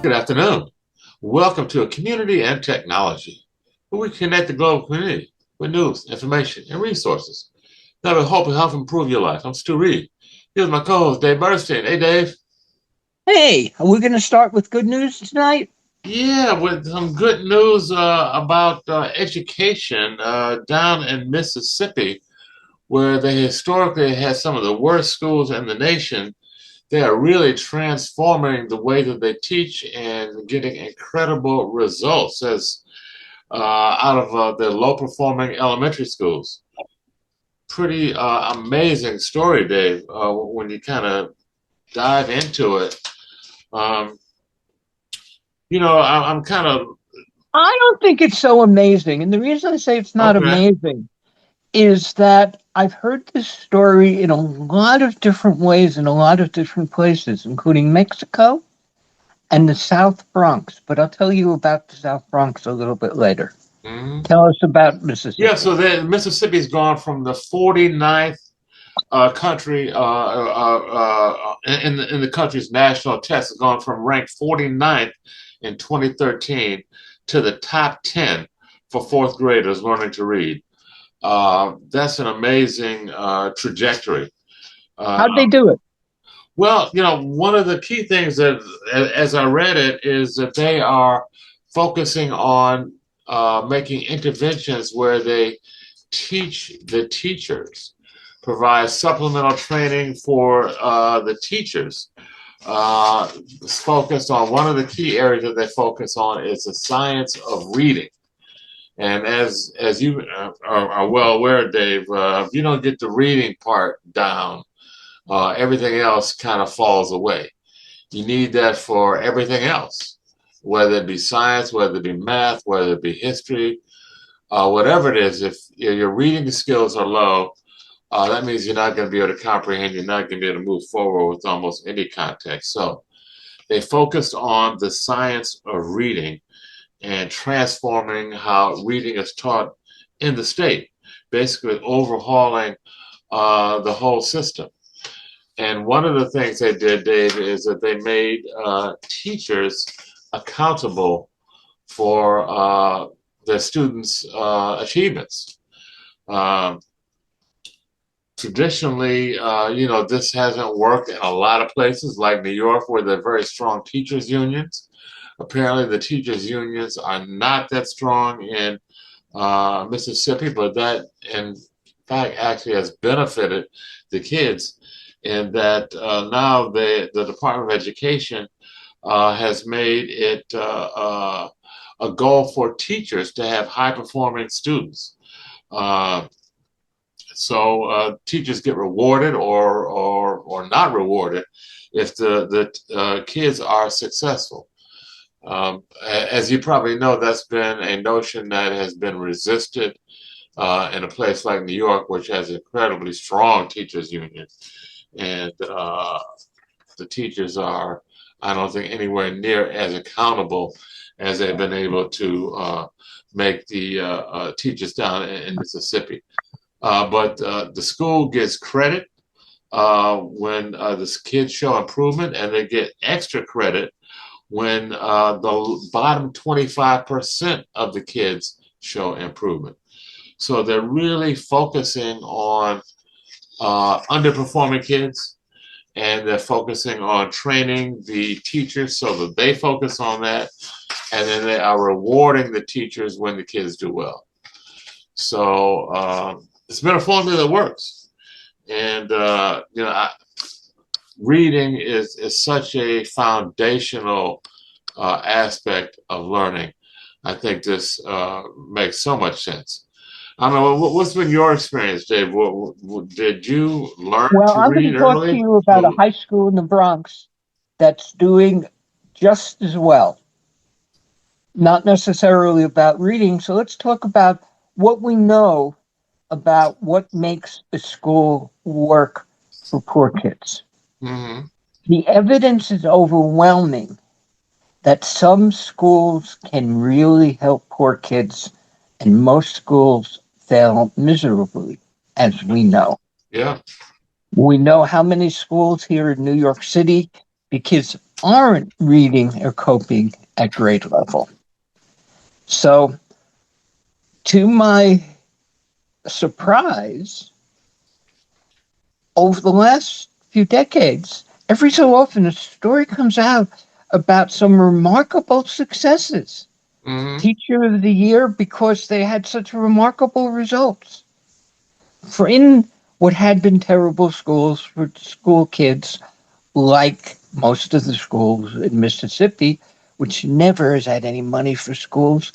Good afternoon. Welcome to a Community and Technology, where we connect the global community with news, information, and resources that will hope and help improve your life. I'm Stu Reid. Here's my co-host, Dave Burstein. Hey, Dave. Hey, are we going to start with good news tonight? Yeah, with some good news about education down in Mississippi, where they historically had some of the worst schools in the nation. They are really transforming the way that they teach and getting incredible results out of the low performing elementary schools. Pretty amazing story, Dave, when you kind of dive into it. Um, I'm kind of I don't think it's so amazing. And the reason I say it's not okay. amazing is that I've heard this story in a lot of different ways in a lot of different places, including Mexico and the South Bronx. But I'll tell you about the South Bronx a little bit later. Mhm. Tell us about Yeah, Mississippi. so Mississippi's gone from the 49th country in the country's national test. Has gone from ranked 49th in 2013 to the top 10 for fourth graders learning to read. That's an amazing trajectory. How'd Uh, they do it? well, one of the key things that, as I read it, is that they are focusing on making interventions where they teach the teachers, provide supplemental training for the teachers. Focused on one of the key areas that they focus on is the science of reading. And as you are well aware, Dave, if you don't get the reading part down, everything else kind of falls away. You need that for everything else, whether it be science, whether it be math, whether it be history, whatever it is. If your reading skills are low, that means you're not going to be able to comprehend. You're not going to be able to move forward with almost any context. So they focused on the science of reading and transforming how reading is taught in the state, basically overhauling the whole system. And one of the things they did, Dave, is that they made teachers accountable for their students' achievements. Um, Traditionally, this hasn't worked in a lot of places like New York, where they're very strong teachers' unions. Apparently, the teachers' unions are not that strong in Mississippi, but that, in fact, actually has benefited the kids in that now the Department of Education has made it a goal for teachers to have high performing students. Uh, so teachers get rewarded or not rewarded if the kids are successful. As you probably know, that's been a notion that has been resisted in a place like New York, which has incredibly strong teachers union, and the teachers are, I don't think, anywhere near as accountable as they've been able to make the teachers down in Mississippi. But the school gets credit when the kids show improvement, and they get extra credit when the bottom 25% of the kids show improvement. So they're really focusing on underperforming kids, and they're focusing on training the teachers so that they focus on that, and then they are rewarding the teachers when the kids do well. So it's been a formula that works, and reading is such a foundational aspect of learning. I think this makes so much sense. I don't know, what's been your experience, Dave? Did you learn Well, to I'm going read to talk to early? you about a high school in the Bronx that's doing just as well. Not necessarily about reading. So let's talk about what we know about what makes a school work for poor kids. Mm-hmm. The evidence is overwhelming that some schools can really help poor kids, and most schools fail miserably, as we know. Yeah. We know how many schools here in New York City, because aren't reading or coping at grade level. So, to my surprise, over the last few decades, every so often a story comes out about some remarkable successes. Hmm. Teacher of the Year because they had such remarkable results. For in what had been terrible schools for school kids, like most of the schools in Mississippi, which never has had any money for schools.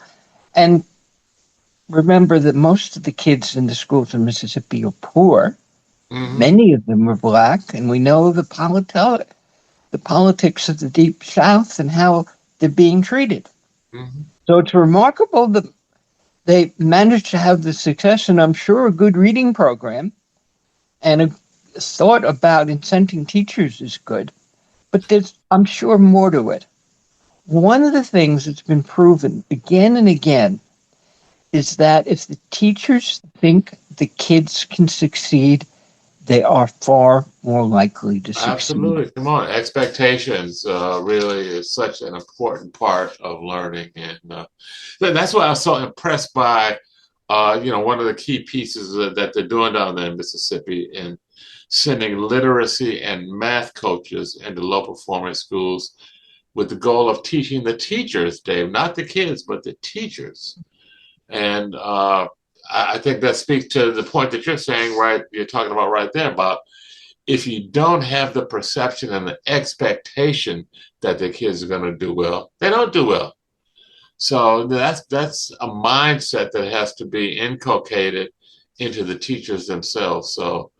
And remember that most of the kids in the schools in Mississippi are poor. Hmm. Many of them are black, and we know the politics of the Deep South and how they're being treated. Hmm. So it's remarkable that they managed to have the success, and I'm sure a good reading program and a thought about incenting teachers is good. But there's, I'm sure, more to it. One of the things that's been proven again and again is that if the teachers think the kids can succeed, they are far more likely to succeed. Absolutely. Come on. Expectations really is such an important part of learning. And that's why I was so impressed by, one of the key pieces that they're doing down there in Mississippi in sending literacy and math coaches into low performing schools with the goal of teaching the teachers, Dave, not the kids, but the teachers. And I think that speaks to the point that you're saying, right? You're talking about right there about if you don't have the perception and the expectation that the kids are going to do well, they don't do well. So that's a mindset that has to be inculcated into the teachers themselves. So,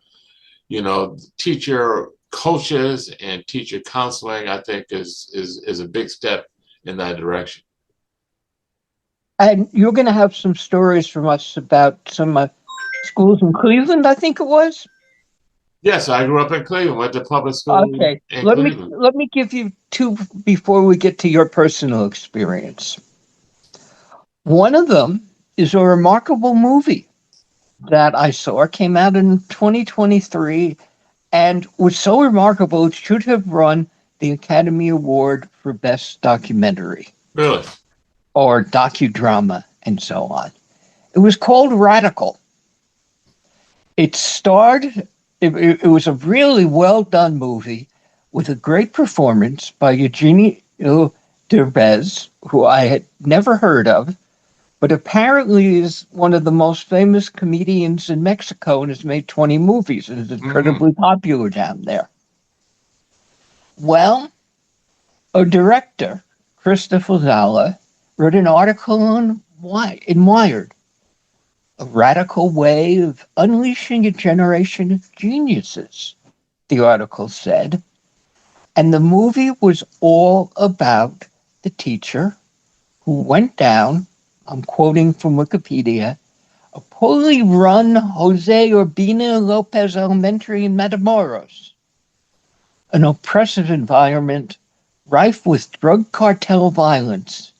teacher coaches and teacher counseling, I think, is a big step in that direction. And you're going to have some stories from us about some schools in Cleveland, I think it was. Yes, I grew up in Cleveland, went to public school Okay, in let me Cleveland. let me give you two before we get to your personal experience. One of them is a remarkable movie that I saw. It came out in 2023 and was so remarkable it should have won the Academy Award for Best Documentary Really? or docudrama and so on. It was called Radical. It starred, it was a really well done movie with a great performance by Eugenio Derbez, who I had never heard of, but apparently is one of the most famous comedians in Mexico and has made 20 movies and is Hmm. incredibly popular down there. Well, a director, Christopher Zala, wrote an article in Wired, a radical way of unleashing a generation of geniuses, the article said. And the movie was all about the teacher who went down, I'm quoting from Wikipedia, a poorly run Jose Urbina Lopez Elementary in Matamoros, an oppressive environment rife with drug cartel violence.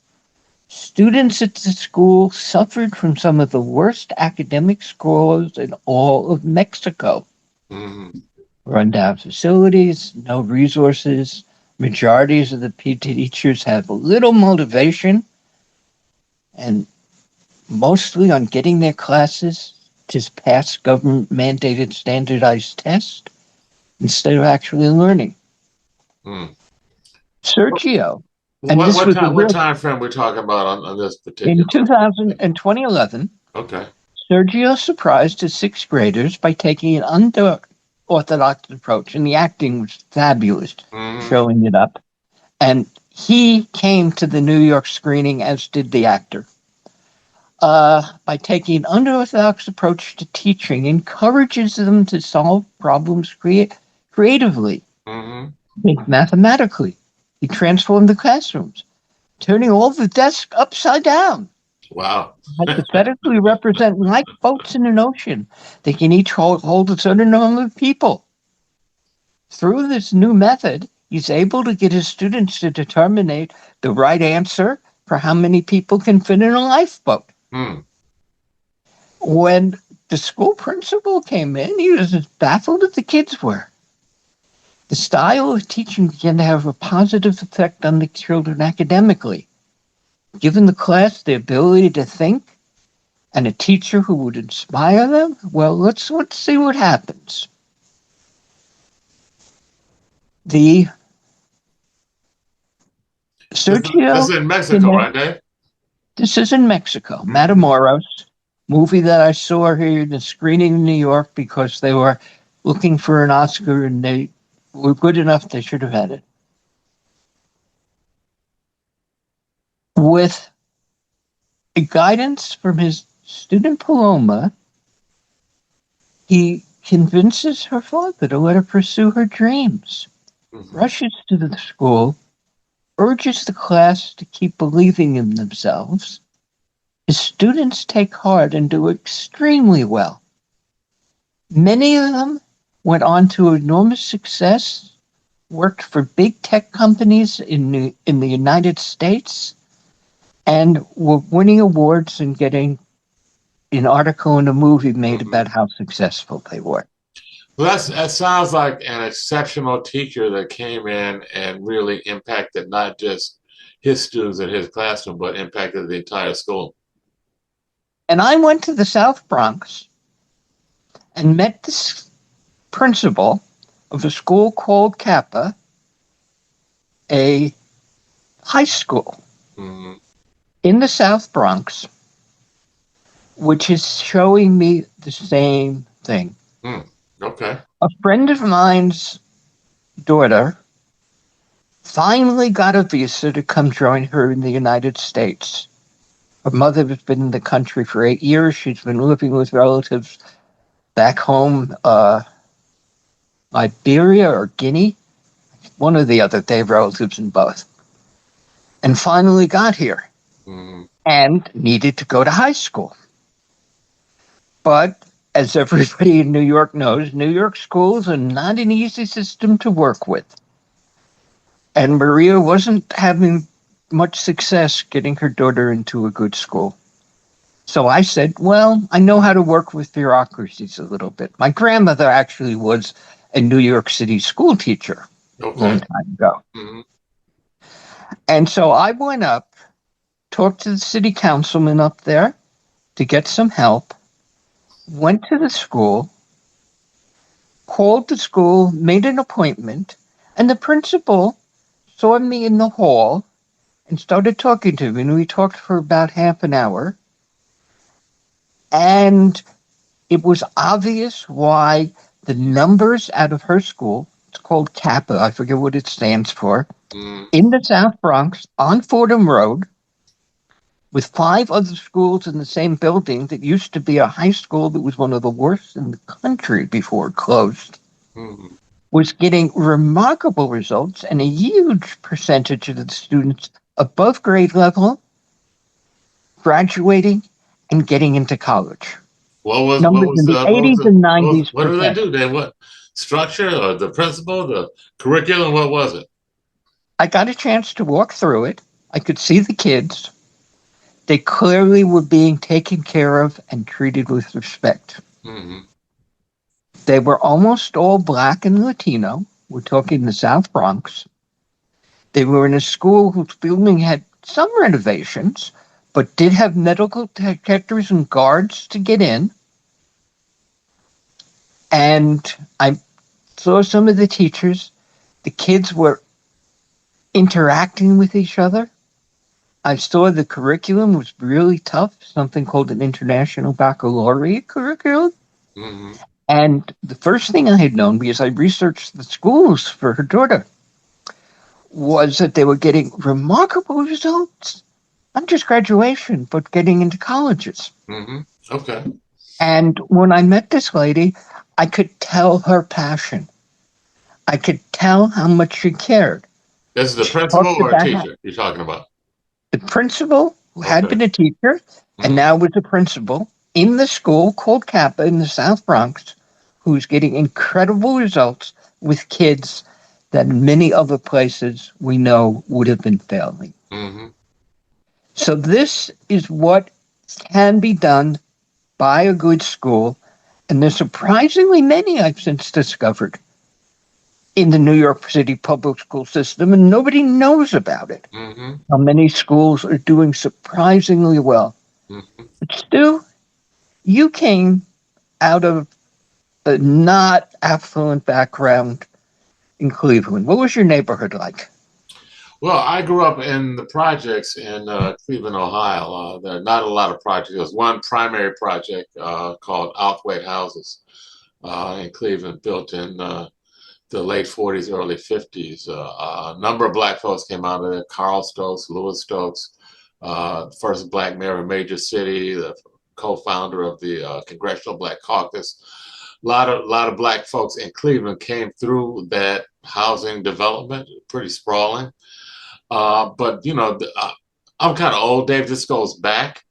Students at the school suffered from some of the worst academic scores in all of Mexico. Hmm. Rundown facilities, no resources. Majorities of the teachers have little motivation and mostly on getting their classes to pass government mandated standardized tests instead of actually learning. Hmm. Sergio, and What this what was a time what real time frame we're talking about on this in particular 2000 thing? and 2011, Okay. Sergio surprised his sixth graders by taking an unorthodox approach, and the acting was fabulous, Hmm. showing it up. And he came to the New York screening, as did the actor. By taking an unorthodox approach to teaching, encourages them to solve problems creatively, Hmm. think mathematically. He transformed the classrooms, turning all the desks upside down, Wow. hypothetically represent like boats in an ocean. They can each hold a certain number of people. Through this new method, he's able to get his students to determine the right answer for how many people can fit in a lifeboat. Hmm. When the school principal came in, he was as baffled as the kids were. The style of teaching began to have a positive effect on the children academically, given the class the ability to think and a teacher who would inspire them. Well, let's see what happens. The This Sergio, is in Mexico, right, Dave? this is in Mexico, Mm-hmm. Matamoros, movie that I saw here in the screening in New York because they were looking for an Oscar and they were good enough they should have had it. With a guidance from his student Paloma, he convinces her father to let her pursue her dreams, Mm-hmm. rushes to the school, urges the class to keep believing in themselves. His students take heart and do extremely well. Many of them went on to enormous success, worked for big tech companies in the United States, and were winning awards and getting an article and a movie made Mm-hmm. about how successful they were. Well, that sounds like an exceptional teacher that came in and really impacted not just his students in his classroom, but impacted the entire school. And I went to the South Bronx and met this principal of a school called Kappa, a high school Mm-hmm. in the South Bronx, which is showing me the same thing. Okay. A friend of mine's daughter finally got a visa to come join her in the United States. Her mother has been in the country for 8 years. She's been living with relatives back home, Liberia or Guinea, one or the other. They have relatives in both. And finally got here Mm-hmm. and needed to go to high school. But as everybody in New York knows, New York schools are not an easy system to work with. And Maria wasn't having much success getting her daughter into a good school. So I said, well, I know how to work with bureaucracies a little bit. My grandmother actually was a New York City school teacher a long Okay. time ago. Mm-hmm. And so I went up, talked to the city councilman up there to get some help, went to the school, called the school, made an appointment, and the principal saw me in the hall and started talking to me. And we talked for about half an hour. And it was obvious why the numbers out of her school, it's called Kappa, I forget what it stands for, Mm-hmm. in the South Bronx on Fordham Road, with 5 other schools in the same building that used to be a high school that was one of the worst in the country before it closed, Mm-hmm. was getting remarkable results and a huge percentage of the students above grade level graduating and getting into college. Numbers in the 80s and 90s what did they percent. do? They what structure or the principal, the curriculum? What was it? I got a chance to walk through it. I could see the kids. They clearly were being taken care of and treated with respect. Mm-hmm. They were almost all Black and Latino. We're talking the South Bronx. They were in a school whose building had some renovations, but did have metal detectors and guards to get in. And I saw some of the teachers. The kids were interacting with each other. I saw the curriculum was really tough, something called an International Baccalaureate curriculum. Mm-hmm. And the first thing I had known, because I researched the schools for her daughter, was that they were getting remarkable results. Not just graduation, but getting into colleges. Mm-hmm. Okay. And when I met this lady, I could tell her passion. I could tell how much she cared. This is the She principal talked or a about how teacher you're talking about? the principal, who had Okay. been a teacher and Mm-hmm. now was a principal in the school called Kappa in the South Bronx, who's getting incredible results with kids that in many other places we know would have been failing. Mm-hmm. So this is what can be done by a good school, and there's surprisingly many I've since discovered in the New York City public school system, and nobody knows about it. Hmm. How many schools are doing surprisingly well. Hmm. But Stu, you came out of a not affluent background in Cleveland. What was your neighborhood like? Well, I grew up in the projects in Cleveland, Ohio. There are not a lot of projects. There was one primary project called Outhwaite Houses in Cleveland, built in the late 40s, early 50s. A number of black folks came out of it. Carl Stokes, Louis Stokes, first black mayor of a major city, the co-founder of the Congressional Black Caucus. A lot of black folks in Cleveland came through that housing development, pretty sprawling. But I'm kind of old, Dave. This goes back,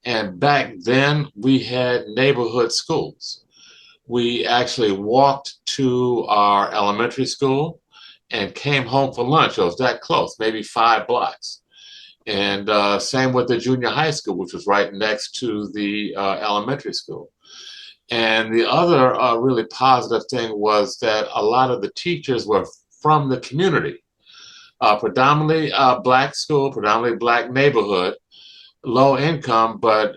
and back then we had neighborhood schools. We actually walked to our elementary school and came home for lunch. It was that close, maybe 5 blocks. And same with the junior high school, which was right next to the elementary school. And the other really positive thing was that a lot of the teachers were from the community, predominantly black school, predominantly black neighborhood, low income, but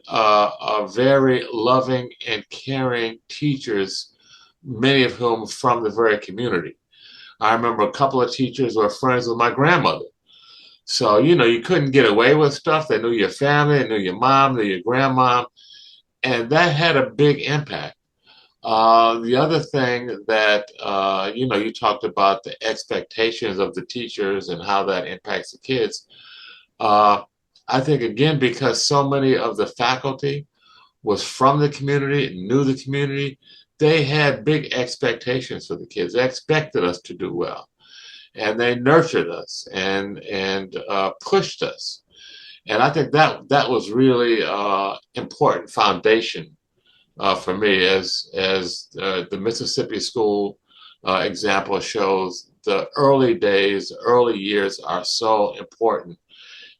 very loving and caring teachers, many of whom from the very community. I remember a couple of teachers were friends with my grandmother. So, you couldn't get away with stuff. They knew your family, they knew your mom, they knew your grandma, and that had a big impact. The other thing that, you talked about the expectations of the teachers and how that impacts the kids. Uh, I think, again, because so many of the faculty was from the community, knew the community, they had big expectations for the kids. They expected us to do well, and they nurtured us and pushed us. And I think that was really important foundation for me, as the Mississippi school example shows. The early days, early years are so important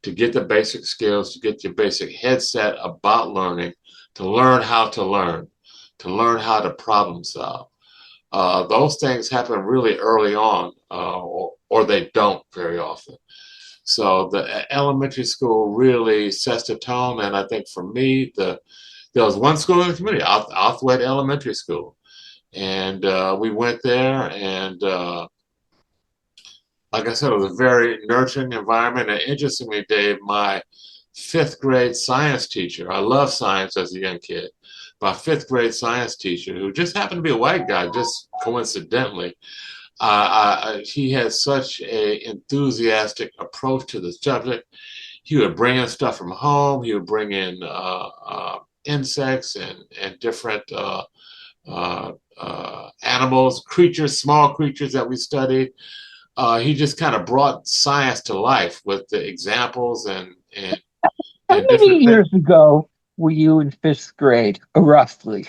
to get the basic skills, to get your basic headset about learning, to learn how to learn, to learn how to problem solve. Those things happen really early on, or they don't very often. So the elementary school really sets the tone, and I think for me, there was one school in the community, Outhwaite Elementary School, and we went there, and like I said, it was a very nurturing environment. And interestingly, Dave, my fifth grade science teacher, I loved science as a young kid. My fifth grade science teacher, who just happened to be a white guy, just coincidentally, he had such a enthusiastic approach to the subject. He would bring in stuff from home. He would bring in insects and different animals, creatures, small creatures that we studied. He just kind of brought science to life with the examples How and many different things. years ago were you in fifth grade, roughly?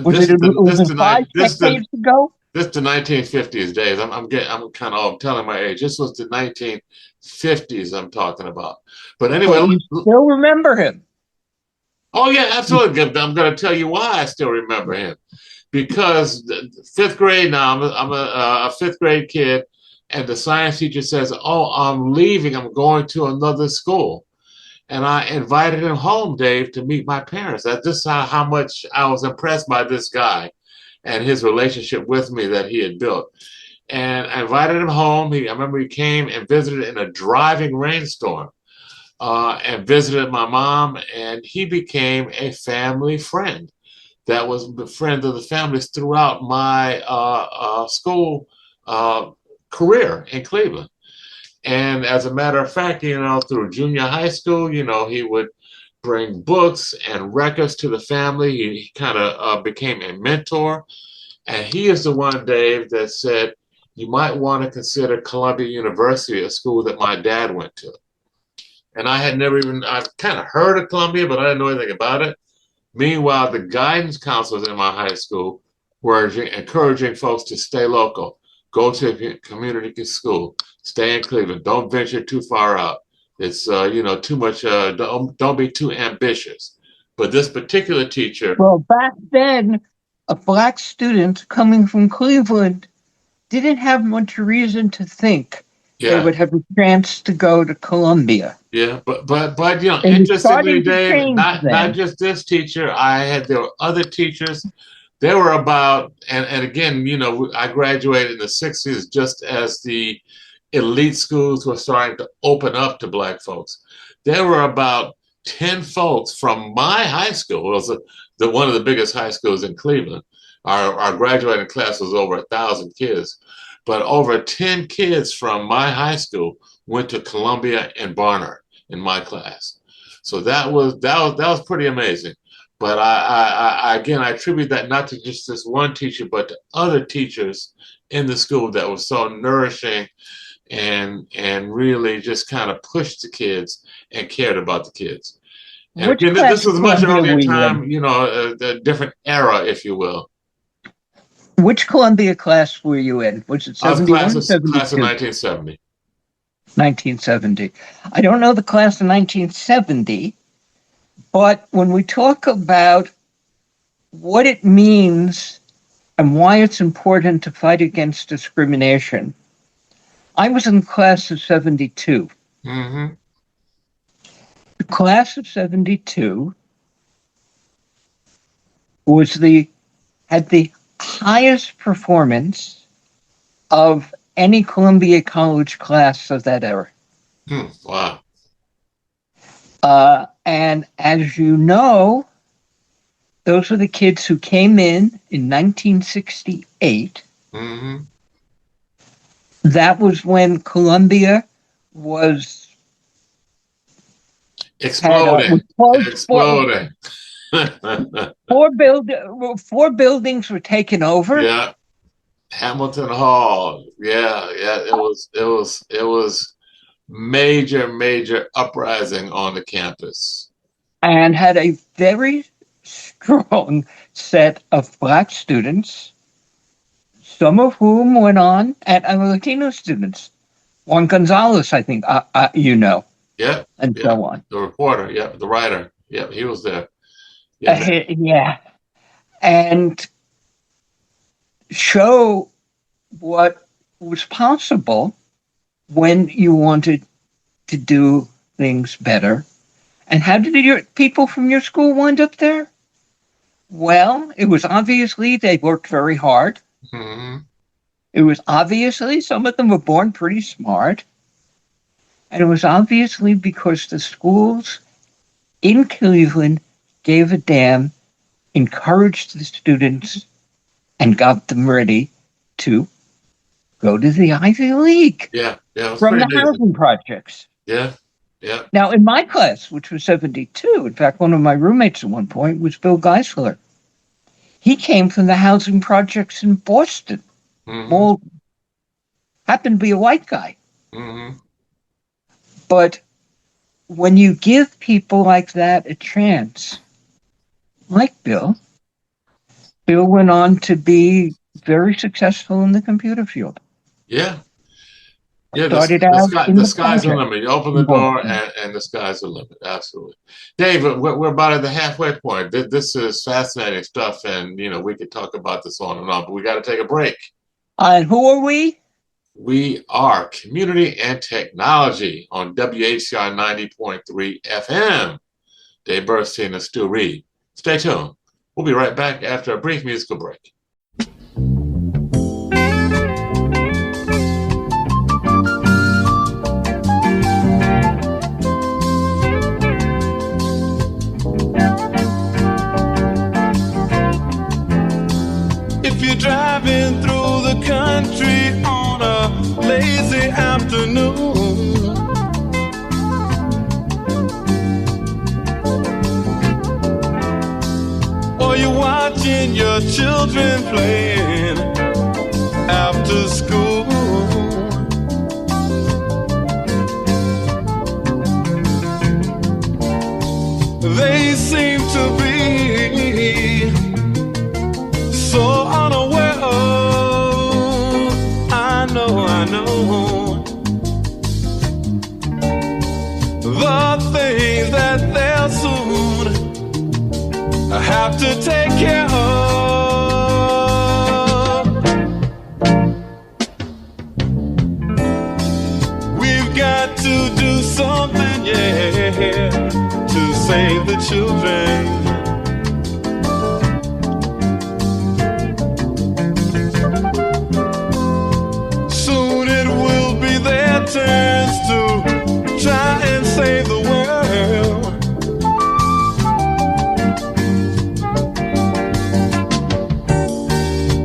Was This it, is the was this it the night five decades ago? this the 1950s days. I'm telling my age. This was the 1950s I'm talking about. But anyway, But you still remember him. oh yeah, absolutely. I'm going to tell you why I still remember him, because fifth grade now. I'm a fifth grade kid, and the science teacher says, "Oh, I'm leaving. I'm going to another school." And I invited him home, Dave, to meet my parents. That's just how much I was impressed by this guy and his relationship with me that he had built. And I invited him home. I remember he came and visited in a driving rainstorm, and visited my mom, and he became a family friend. That was the friend of the families throughout my school uh, career in Cleveland. And as a matter of fact, through junior high school, he would bring books and records to the family. He kind of became a mentor. And he is the one, Dave, that said, you might want to consider Columbia University, a school that my dad went to. And I've kind of heard of Columbia, but I didn't know anything about it. Meanwhile, the guidance counselors in my high school were encouraging folks to stay local, go to a community school, stay in Cleveland, don't venture too far out. It's too much. Don't be too ambitious. But this particular teacher, Well, back then, a black student coming from Cleveland didn't have much reason to think they Yeah. would have a chance to go to Columbia. Yeah, but you know, It was interestingly, starting to Dave, change not then. just this teacher. There were other teachers. There were about, and again, you know, I graduated in the '60s, just as the elite schools were starting to open up to black folks. There were about 10 folks from my high school. It was the one of the biggest high schools in Cleveland. Our graduating class was over 1,000 kids, but over 10 kids from my high school went to Columbia and Barnard in my class. So that was pretty amazing. But again, I attribute that not to just this one teacher, but to other teachers in the school that was so nourishing and really just kind of pushed the kids and cared about the kids. And Which again, this class was of a much Columbia earlier were you time, in? you know, a different era, if you will. Which Columbia class were you in? Was it I was 71 or class of 72? 1970. 1970. I don't know the class of 1970, but when we talk about what it means and why it's important to fight against discrimination, I was in the class of 72. Mm-hmm. The class of 72 had the highest performance of any Columbia College class of that era. Wow. And as you know, those were the kids who came in 1968. Mm-hmm. That was when Columbia was Exploding. closed. Exploding. Four buildings were taken over. Yeah. Hamilton Hall. Yeah, yeah. It was major uprising on the campus. And had a very strong set of black students, some of whom went on, and Latino students. Juan Gonzalez, I think, you know, Yeah, and yeah. so on. The reporter, yeah, the writer, yeah, he was there. Yeah, Yeah. And show what was possible when you wanted to do things better. And how did your people from your school wind up there? Well, it was obviously they worked very hard. mm-hmm. It was obviously some of them were born pretty smart. And it was obviously because the schools in Cleveland gave a damn, encouraged the students, and got them ready to go to the Ivy League Yeah, yeah, it was from pretty the amazing. housing projects. Yeah, yeah, Now, in my class, which was 72, in fact, one of my roommates at one point was Bill Geisler. He came from the housing projects in Boston. mm-hmm. Well, happened to be a white guy. Mm-hmm. But when you give people like that a chance, like Bill went on to be very successful in the computer field. Yeah, yeah. Started out in The the sky's the project limit. You open the in door, Boston. and the sky's the limit. Absolutely, David. We're about at the halfway point. This is fascinating stuff, and you know we could talk about this on and on, but we got to take a break. And who are we? We are Community and Technology on WHCR 90.3 FM. Dave Burstein and Stu Reid. Stay tuned. We'll be right back after a brief musical break. If you're driving through the country on a lazy afternoon, or you're watching your children playing after school, they seem to be so unaware of, I know, the things that they'll soon have to take care of. to do something, yeah, to save the children. Soon it will be their turns to try and save the world.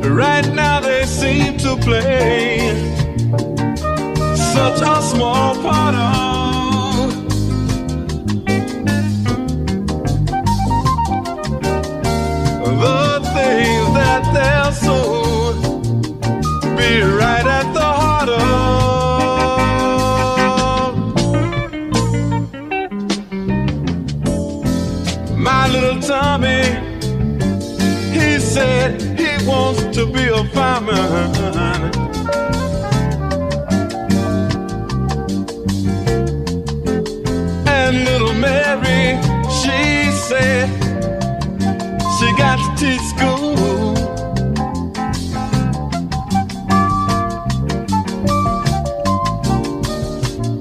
Right now they seem to play such a small part of the things that they'll soon be right at the heart of. My little Tommy, he said he wants to be a fireman. And little Mary, she said she got to teach school.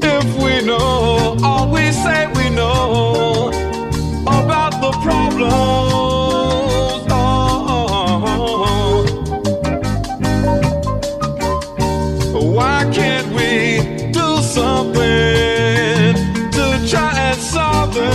If we know all we say we know about the problems, why can't we do something to try and solve them?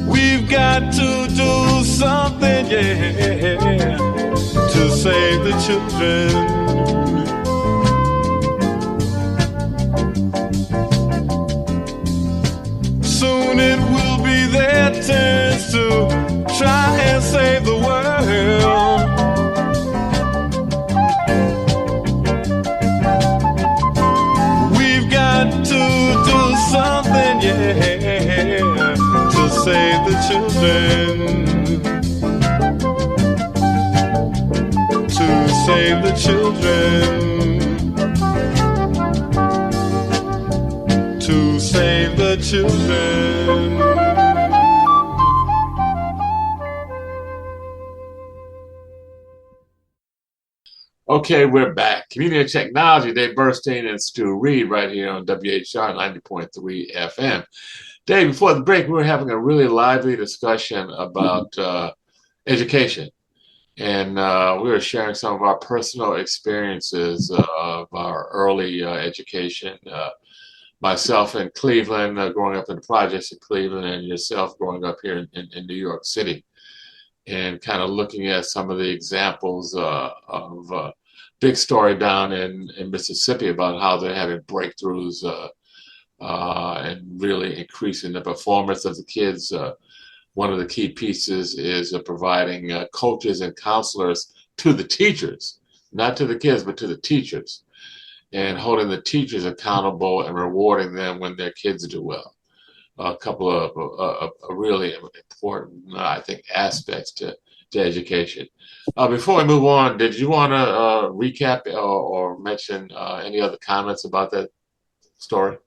We've got to do something, yeah, to save the children. Soon it will be their turns to try and save the world. We've got to do something, yeah, to save the children. To save the children. To save the children. Okay, we're back. Community and Technology, Dave Burstein and Stu Reid right here on WHR 90.3 FM. Dave, before the break, we were having a really lively discussion about education. And we were sharing some of our personal experiences of our early education. Myself in Cleveland, growing up in the projects in Cleveland, and yourself growing up here in New York City. And kind of looking at some of the examples of big story down in Mississippi about how they're having breakthroughs and really increasing the performance of the kids. One of the key pieces is providing coaches and counselors to the teachers, not to the kids, but to the teachers, and holding the teachers accountable and rewarding them when their kids do well. A couple of really important, I think, aspects to education. Before we move on, did you want to recap or mention any other comments about that story?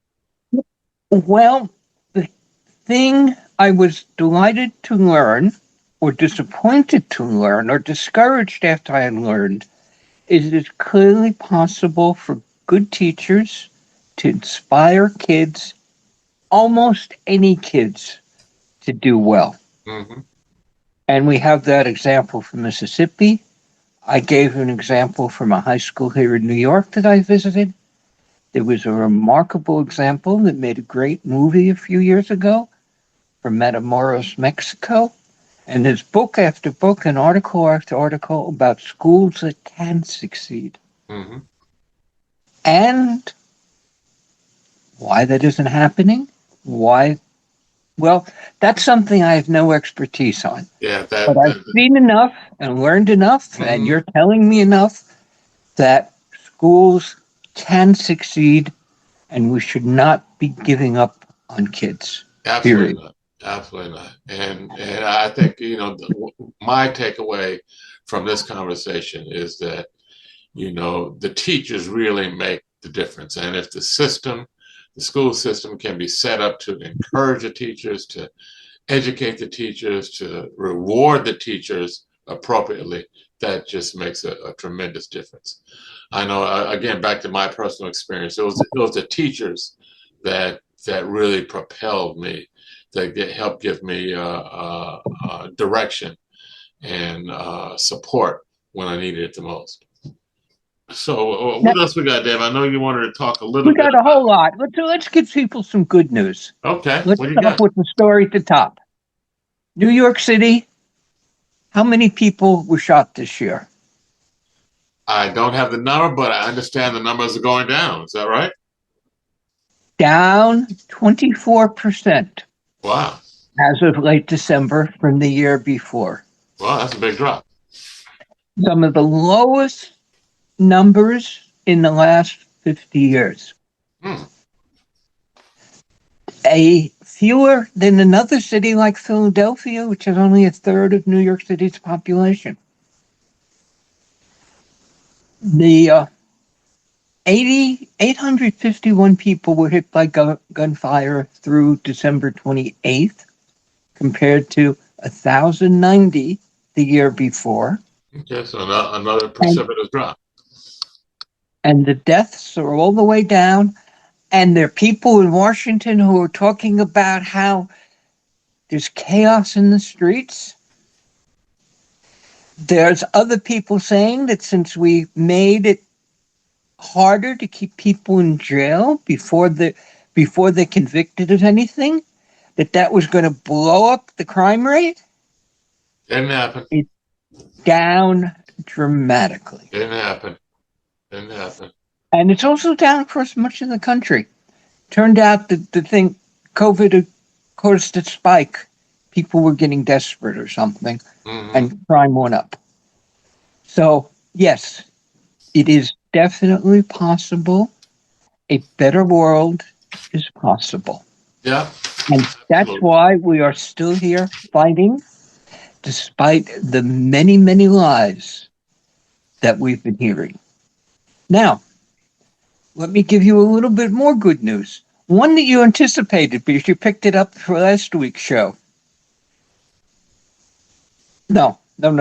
Well, the thing I was delighted to learn, or disappointed to learn, or discouraged after I had learned, is it's clearly possible for good teachers to inspire kids, almost any kids, to do well. Mm-hmm. And we have that example from Mississippi. I gave an example from a high school here in New York that I visited. There was a remarkable example that made a great movie a few years ago from Matamoros, Mexico. And there's book after book and article after article about schools that can succeed. Mm-hmm. And why that isn't happening? Why? Well, that's something I have no expertise on. Yeah, But I've seen enough and learned enough, and you're telling me enough that schools can succeed and we should not be giving up on kids. absolutely Period. not. Absolutely not. And I think, my takeaway from this conversation is that, the teachers really make the difference. And if the school system can be set up to encourage the teachers, to educate the teachers, to reward the teachers appropriately, that just makes a tremendous difference. I know, again, back to my personal experience, it was the teachers that really propelled me, that helped give me direction and support when I needed it the most. So what else we got, Dave? I know you wanted to talk a little bit. We got a whole lot. Let's give people some good news. Okay. Let's What do you start got? with the story at the top. New York City, how many people were shot this year? I don't have the number, but I understand the numbers are going down. Is that right? Down 24% Wow. as of late December from the year before. Wow, that's a big drop. Some of the lowest numbers in the last 50 years. A fewer than another city like Philadelphia, which has only a third of New York City's population. The 851 people were hit by gunfire through December 28th, compared to 1,090 the year before. Okay, so another precipitous drop. And the deaths are all the way down. And there are people in Washington who are talking about how there's chaos in the streets. There's other people saying that since we made it harder to keep people in jail before they're convicted of anything, that was going to blow up the crime rate. Didn't happen. It's down dramatically. Didn't happen. And it's also down across much of the country. Turned out that the thing, COVID caused a spike. People were getting desperate or something, and crime went up. So, yes, it is definitely possible. A better world is possible. Yeah. And that's why we are still here fighting, despite the many, many lies that we've been hearing. Now, let me give you a little bit more good news. One that you anticipated because you picked it up for last week's show. No. I'm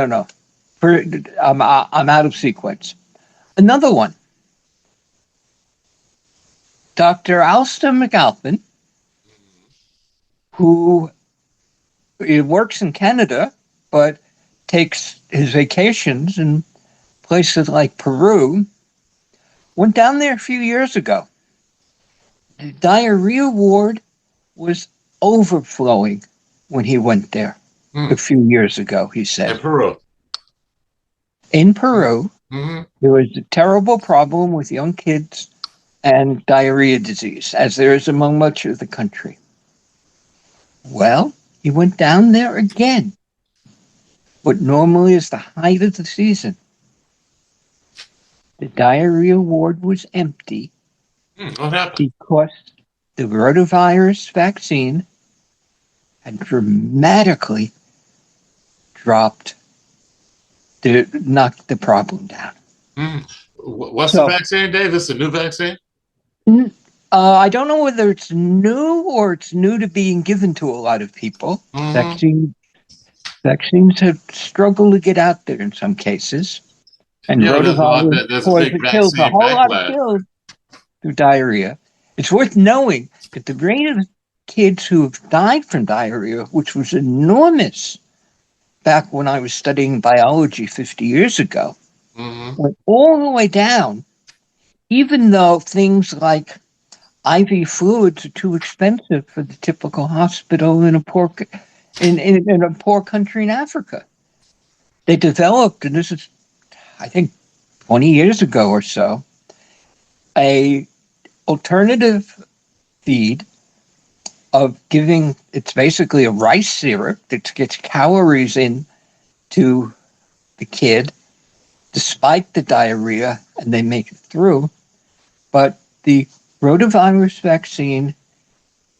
out of sequence. Another one. Dr. Alistair McAlpin, who works in Canada, but takes his vacations in places like Peru, went down there a few years ago. The diarrhea ward was overflowing when he went there a few years ago, he said. In Peru, there was a terrible problem with young kids and diarrhea disease, as there is among much of the country. Well, he went down there again, what normally is the height of the season. The diarrhea ward was empty. What happened? Because the rotavirus vaccine had dramatically knocked the problem down. What's the vaccine, Dave? This is a new vaccine? I don't know whether it's new or it's new to being given to a lot of people. Vaccines have struggled to get out there in some cases. And rotavirus kills a whole lot of kills through diarrhea. It's worth knowing that the rate of kids who have died from diarrhea, which was enormous back when I was studying biology 50 years ago, went all the way down, even though things like IV fluids are too expensive for the typical hospital in a poor country in Africa. They developed, and this is, I think, 20 years ago or so, a alternative feed of giving. It's basically a rice syrup that gets calories in to the kid, despite the diarrhea, and they make it through. But the rotavirus vaccine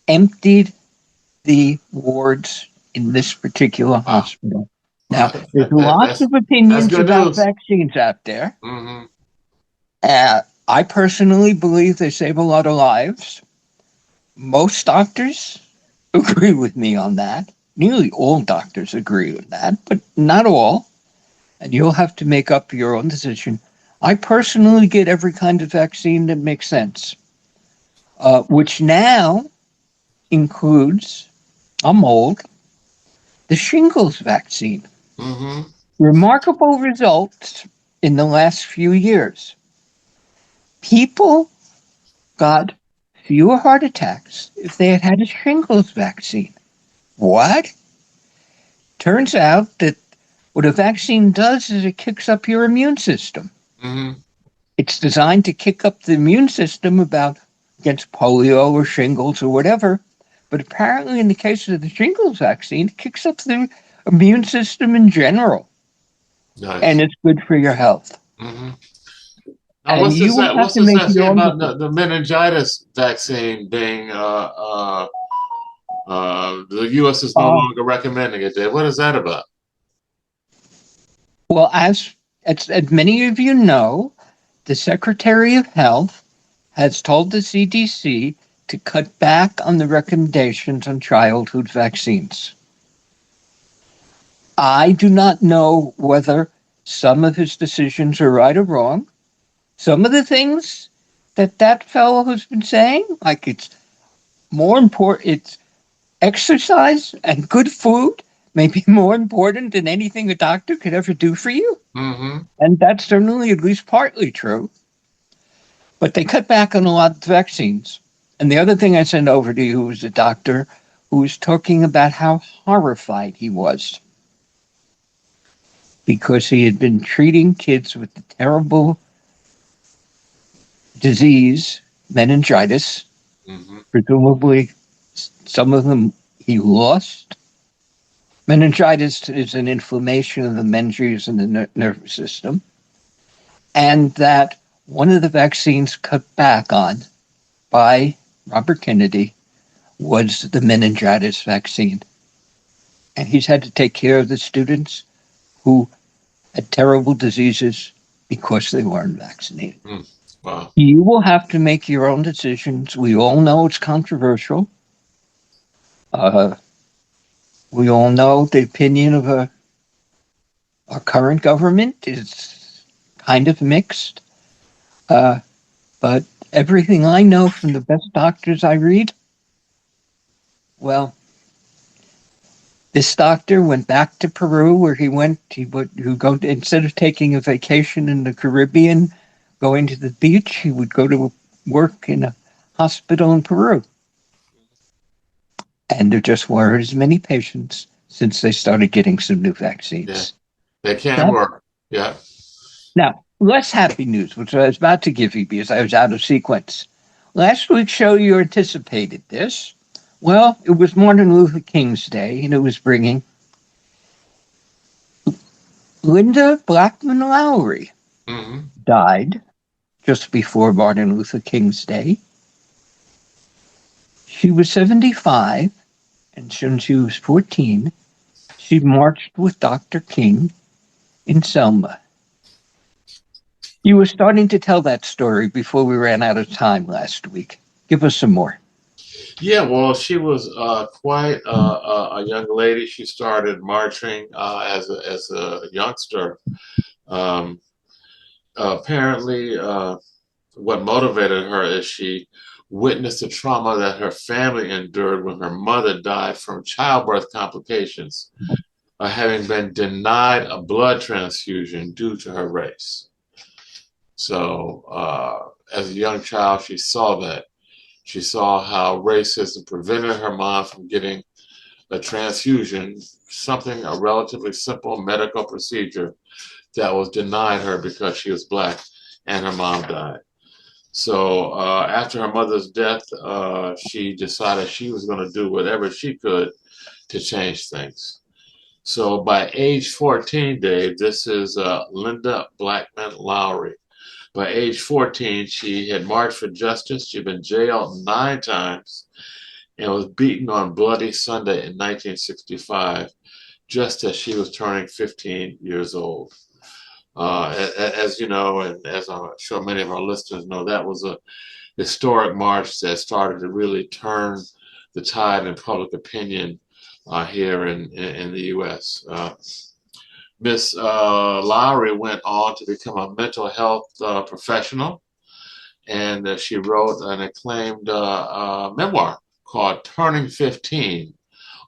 emptied the wards in this particular Wow. hospital. Now, Wow. there's lots of That's opinions good about news. vaccines out there. Hmm. I personally believe they save a lot of lives. Most doctors agree with me on that. Nearly all doctors agree with that, but not all. And you'll have to make up your own decision. I personally get every kind of vaccine that makes sense, which now includes, I'm old, the shingles vaccine. Hmm. Remarkable results in the last few years. People got fewer heart attacks if they had had a shingles vaccine. What? Turns out that what a vaccine does is it kicks up your immune system. Hmm. It's designed to kick up the immune system against polio or shingles or whatever. But apparently, in the case of the shingles vaccine, it kicks up the immune system in general, and Nice. it's good for your health. Hmm. Now, And you will have what's to this make that say your own about decision. the meningitis vaccine being the U.S. is no Uh, longer recommending it, Dave? What is that about? well, as many of you know, the Secretary of Health has told the CDC to cut back on the recommendations on childhood vaccines. I do not know whether some of his decisions are right or wrong. Some of the things that fellow has been saying, like it's more important, it's exercise and good food may be more important than anything a doctor could ever do for you. Hmm. And that's certainly at least partly true. But they cut back on a lot of vaccines. And the other thing I sent over to you was a doctor who was talking about how horrified he was because he had been treating kids with the terrible disease, meningitis. Hmm. Presumably, some of them he lost. Meningitis is an inflammation of the meninges in the nervous system. And that one of the vaccines cut back on by Robert Kennedy was the meningitis vaccine. And he's had to take care of the students who had terrible diseases because they weren't vaccinated. Mm. Wow. You will have to make your own decisions. We all know it's controversial. We all know the opinion of our current government is kind of mixed. But everything I know from the best doctors I read, well, this doctor went back to Peru where he would go instead of taking a vacation in the Caribbean, going to the beach, he would go to work in a hospital in Peru. And there just weren't as many patients since they started getting some new Yeah, vaccines. they can That, work. Yeah. now, less happy news, which I was about to give you because I was out of sequence. Last week's show, you anticipated this. Well, it was Martin Luther King's Day, and it was bringing Linda Blackman Lowry Hmm. died just before Martin Luther King's Day. She was 75, and when she was 14, she marched with Dr. King in Selma. You were starting to tell that story before we ran out of time last week. Give us some more. Yeah, well, she was quite a young lady. She started marching as a youngster. Um, Apparently, what motivated her is she witnessed the trauma that her family endured when her mother died from childbirth complications, having been denied a blood transfusion due to her race. So, as a young child, she saw that. She saw how racism prevented her mom from getting a transfusion, something, a relatively simple medical procedure that was denied her because she was black and her mom died. So after her mother's death, she decided she was going to do whatever she could to change things. So by age 14, Dave, this is Linda Blackman Lowry. By age 14, she had marched for justice. She'd been jailed 9 times and was beaten on Bloody Sunday in 1965, just as she was turning 15 years old. As you know, and as I'm sure many of our listeners know, that was a historic march that started to really turn the tide in public opinion here in the U.S. Miss Lowry went on to become a mental health professional, and she wrote an acclaimed memoir called Turning 15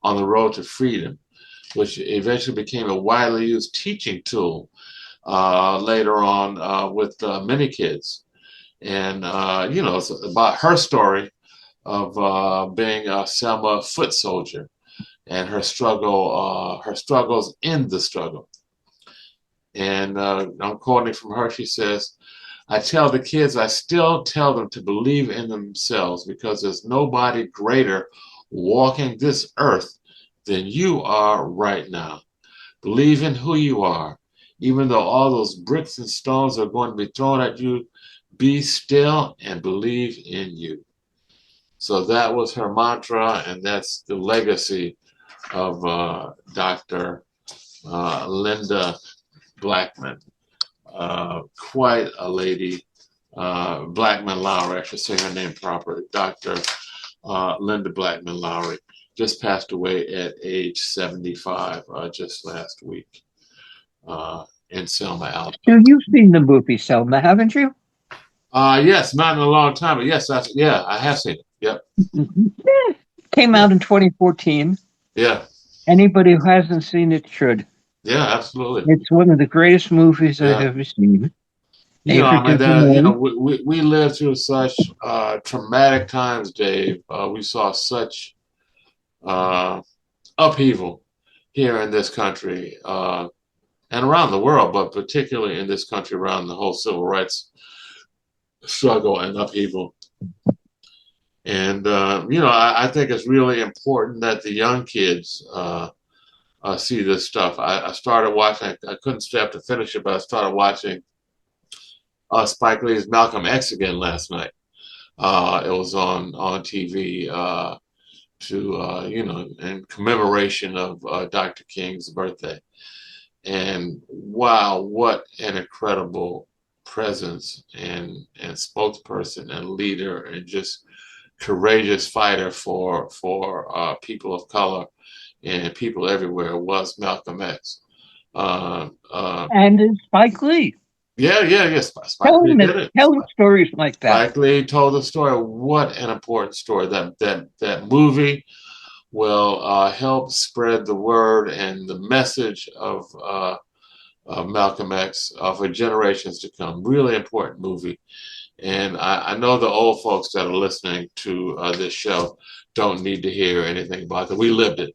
on the Road to Freedom, which eventually became a widely used teaching tool later on with many kids. And, it's about her story of being a Selma foot soldier and her struggles in the struggle. And I'm quoting from her. She says, I tell the kids, I still tell them to believe in themselves because there's nobody greater walking this earth than you are right now. Believe in who you are. Even though all those bricks and stones are going to be thrown at you, be still and believe in you. So that was her mantra, and that's the legacy of Dr. Linda Blackman. Quite a lady. Blackman Lowry, I should say her name properly. Dr. Linda Blackman Lowry just passed away at age 75 just last week in Selma, Alabama. So you've seen the movie Selma, haven't you? Yes, not in a long time, but yes, I have seen it. Yep. Yeah. Came out in 2014. Yeah. Anybody who hasn't seen it should. Yeah, absolutely. It's one of the greatest movies I've ever seen. We lived through such traumatic times, Dave. We saw such upheaval here in this country and around the world, but particularly in this country around the whole civil rights struggle and upheaval. And, I think it's really important that the young kids see this stuff. I started watching, I couldn't stay up to finish it, but I started watching Spike Lee's Malcolm X again last night. It was on TV in commemoration of Dr. King's birthday. And wow, what an incredible presence and spokesperson and leader and just courageous fighter for people of color and people everywhere was Malcolm X. And Spike Lee. Yeah. Spike Lee did it. Tell stories like that. Spike Lee told the story. What an important story. That movie will help spread the word and the message of Malcolm X for generations to come. Really important movie. And I know the old folks that are listening to this show don't need to hear anything about it. We lived it.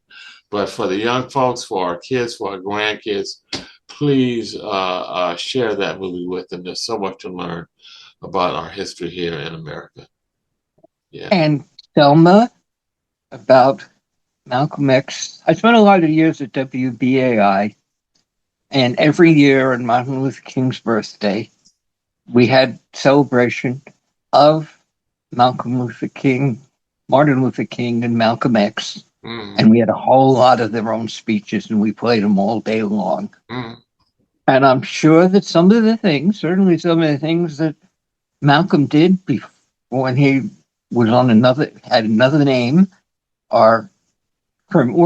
But for the young folks, for our kids, for our grandkids, please share that movie with them. There's so much to learn about our history here in America. Yeah. And Selma, about Malcolm X. I spent a lot of years at WBAI, and every year on Martin Luther King's birthday, we had celebration of Martin Luther King, and Malcolm X. Mm. And we had a whole lot of their own speeches, and we played them all day long. Mm. And I'm sure that certainly some of the things that Malcolm did before when he was had another name, were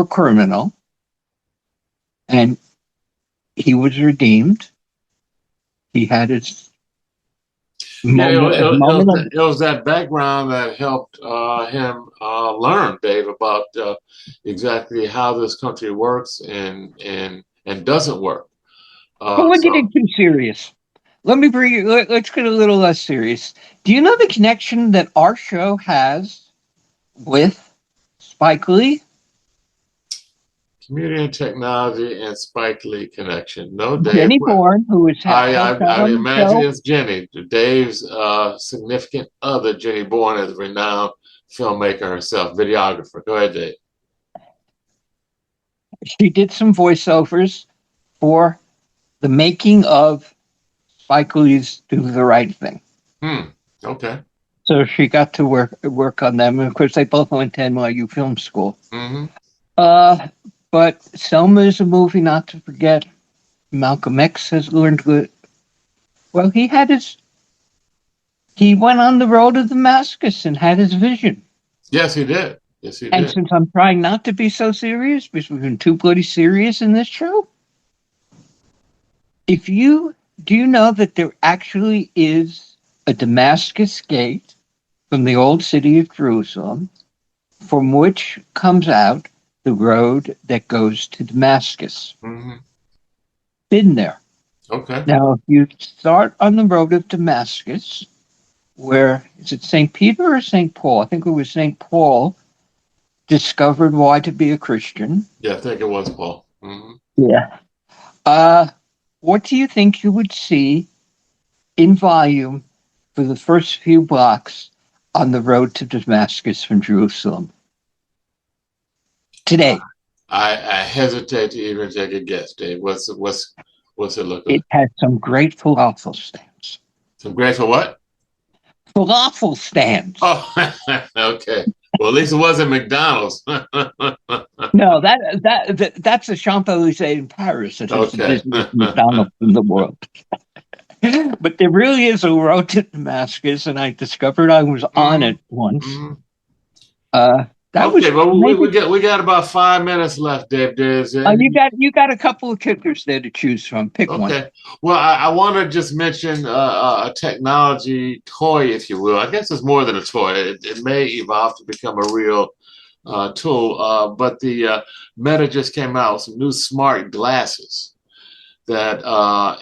criminal. And he was redeemed. He had his it was that background that helped him learn, Dave, about exactly how this country works and doesn't work. But we're getting too serious. let me bring it. Let's get a little less serious. Do you know the connection that our show has with Spike Lee? Community and technology and Spike Lee connection. No, Dave. Jenny Bourne, who has helped out I on the imagine show. it's Jenny, Dave's significant other. Jenny Bourne is a renowned filmmaker herself, videographer. Go ahead, Dave. She did some voiceovers for the making of Spike Lee's Do the Right Thing. Okay. So she got to work on them. And of course, they both went to NYU Film School. Mm-hmm. But Selma is a movie not to forget. Malcolm X has learned good. Well, he went on the road to Damascus and had his vision. Yes, he did. Yes, he And did. since I'm trying not to be so serious, because we've been too bloody serious in this show, do you know that there actually is a Damascus gate from the old city of Jerusalem, from which comes out the road that goes to Damascus? Mm-hmm. Been there. Okay. Now, if you start on the road of Damascus, where is it St. Peter or St. Paul? I think it was St. Paul discovered why to be a Christian. Yeah, I think it was Paul. Mm-hmm. Yeah. What do you think you would see in volume for the first few blocks on the road to Damascus from Jerusalem today? I hesitate to even take a guess, Dave. What's it look like? It has some great falafel stands. Some great for what? Falafel stands. Oh, okay. Well, at least it wasn't McDonald's. No, that's a Champs-Élysées in Paris. It is the busiest McDonald's in the world. But there really is a road to Damascus, and I discovered I was on it once. Mm-hmm. We got about 5 minutes left, Dave. You got a couple of kickers there to choose from. Pick one. Okay. Well, I want to just mention a technology toy, if you will. I guess it's more than a toy. It may evolve to become a real tool. But the Meta just came out with some new smart glasses that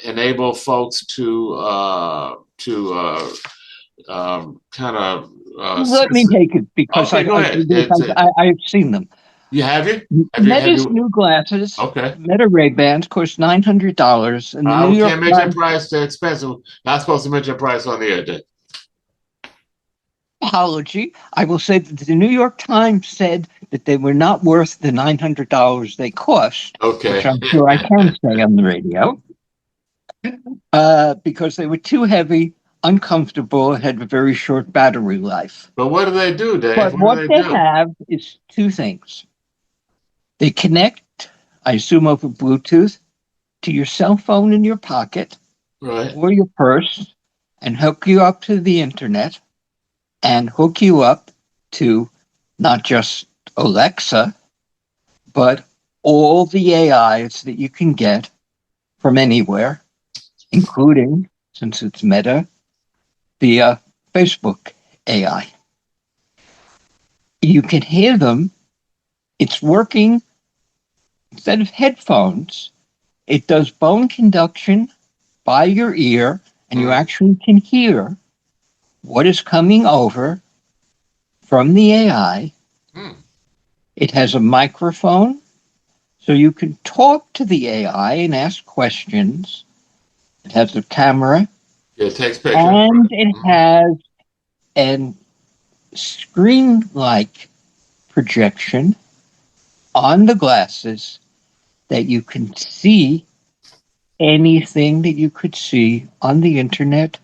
enable folks to kind of. Let me take it because I've seen them. You have you? Meta's new glasses. Okay. Meta Ray-Bans cost $900. And the New York can't mention price. They're expensive. Not supposed to mention price on the air, Dick. Apology. I will say that the New York Times said that they were not worth the $900 they cost. Okay. Which I'm sure I can say on the radio. Because they were too heavy, uncomfortable, and had a very short battery life. But what do they do, Dave? But what they have is two things. They connect, I assume over Bluetooth, to your cell phone in your pocket, right, or your purse, and hook you up to the internet, and hook you up to not just Alexa, but all the AIs that you can get from anywhere, including, since it's Meta, the Facebook AI. You can hear them. It's working. Instead of headphones, it does bone conduction by your ear, and you actually can hear what is coming over from the AI. It has a microphone, so you can talk to the AI and ask questions. It has a camera. It takes pictures. And it has a screen-like projection on the glasses that you can see anything that you could see on the internet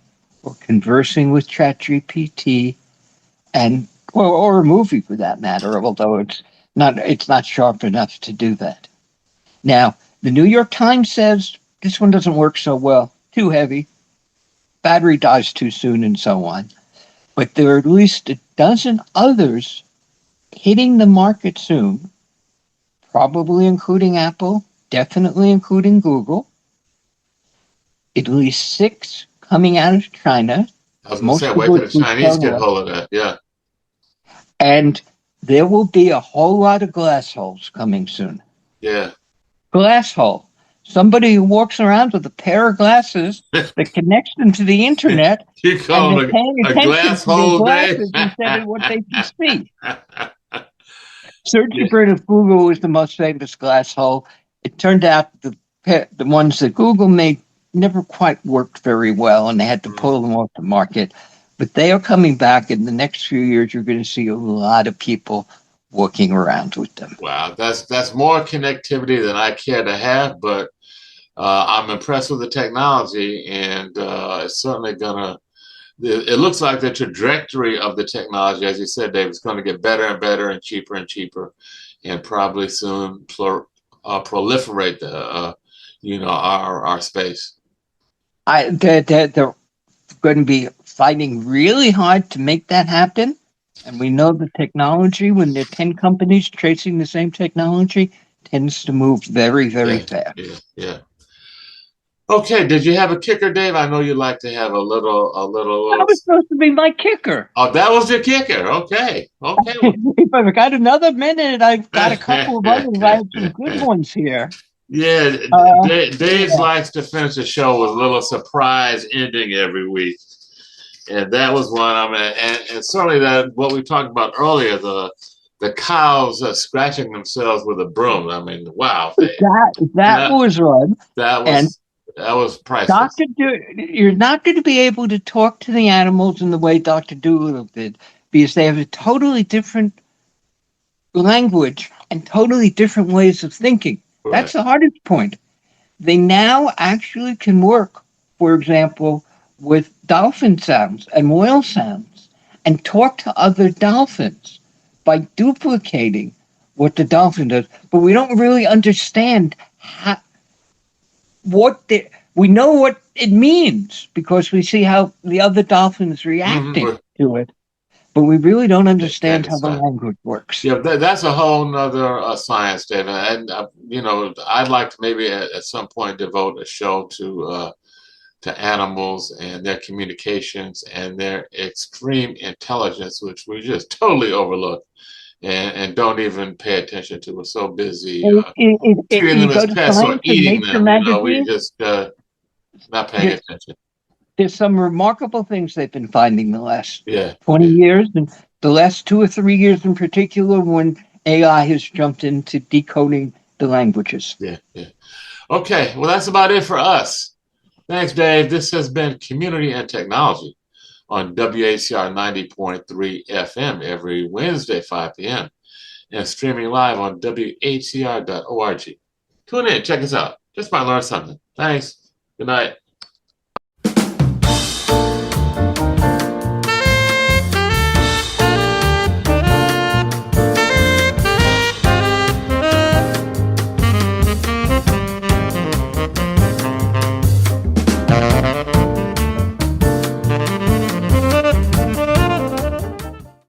or conversing with ChatGPT or a movie for that matter, although it's not sharp enough to do that. Now, the New York Times says this one doesn't work so well, too heavy, battery dies too soon, and so on. But there are at least a dozen others hitting the market soon, probably including Apple, definitely including Google. At least 6 coming out of China. I was going to say, wait till the Chinese get hold of that, yeah. And there will be a whole lot of glass holes coming soon. Yeah. Glass hole. somebody who walks around with a pair of glasses that connects them to the internet, You and call they're it paying a attention glass to their hole day? glasses instead of what they can see. Yeah. Searching for it if Google was the most famous glass hole. It turned out the ones that Google made never quite worked very well, and they had to pull them off the market. But they are coming back. In the next few years, you're going to see a lot of people walking around with them. Wow, that's more connectivity than I care to have, but I'm impressed with the technology, and it's certainly gonna. It looks like the trajectory of the technology, as you said, Dave, is going to get better and better and cheaper, and probably soon proliferate the our space. They're going to be fighting really hard to make that happen. And we know the technology, when there are 10 companies chasing the same technology, tends to move very, very Yeah, fast. yeah. Okay, did you have a kicker, Dave? I know you like to have a little. That was supposed to be my kicker. Oh, that was your kicker. Okay. If I've got another minute, I've got a couple of others. I have some good ones here. Yeah, Dave likes to finish the show with a little surprise ending every week, and that was one. I mean, and certainly that what we talked about earlier, the cows scratching themselves with a broom. I mean, wow, Dave. That was one. That was priceless. You're not going to be able to talk to the animals in the way Dr. Dolittle did, because they have a totally different language and totally different ways of thinking. Right. That's the hardest point. They now actually can work, for example, with dolphin sounds and whale sounds and talk to other dolphins by duplicating what the dolphin does. But we don't really understand we know what it means because we see how the other dolphin is reacting to it, but we really don't understand how the language works. Yeah, that's a whole nother science, David. And I'd like to maybe at some point devote a show to animals and their communications and their extreme intelligence, which we just totally overlook and don't even pay attention to. We're so busy treating them as pests or eating them. We just not paying attention. There's some remarkable things they've been finding the last 20 years, and the last 2 or 3 years in particular, when AI has jumped into decoding the languages. Yeah. Okay, well, that's about it for us. Thanks, Dave. This has been Community and Technology on WHCR 90.3 FM every Wednesday, 5 p.m. and streaming live on WHCR.org. Tune in, check us out. Just might learn something. Thanks. Good night.